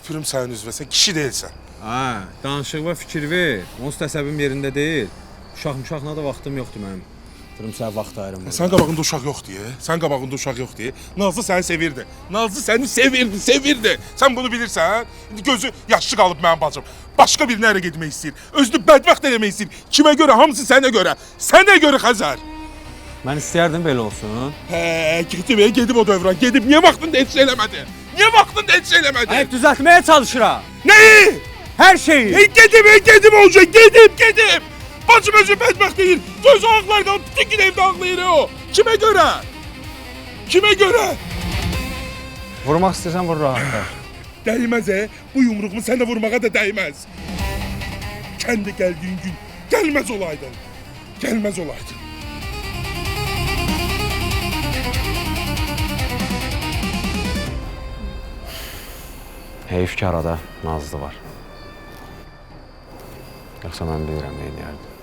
Tüpürüm sənin üzvə, sən kişi deyilsən. Ha, danışıqla fikir ver. Onsuz da əsəbim yerində deyil. Uşaq-muşaqla da vaxtım yoxdur mənim. Durum sənə vaxt ayırım. Sən qabağında uşaq yoxdur, sən qabağında uşaq yoxdur. Nazlı səni sevirdi. Nazlı səni sevirdi. Sən bunu bilirsən. İndi gözü yaşlı qalıb mənim bacım. Başqa bir yerə getmək istəyir. Özünü bədbəxt eləmək istəyir. Kimə görə? Hamısı sənə görə. Sənə görə Xəzər. Mən istəyərdim belə olsun. Gedib o dövrən. Gedib niyə vaxtında heç şey eləmədi? Niyə vaxtında heç şey eləmədi? Hayır, düzəltməyə çalışıram. Nəyi? Hər şeyi. Gedib olacaq. Gedib. Bacım özü bədbəxt deyil. Gözü ağlar qalıb, bütün gün evdə ağlayır o. Kimə görə? Kimə görə? Vurmaq istəyirsən vur rahatla. Dəyməz bu yumruğumu sənə vurmağa da dəyməz. Kəndə gəldiyin gün gəlməz olaydın. Gəlməz olaydın. Heyf ki arada Nazlı var. Yoxsa mən bilirəm, nə edərdim.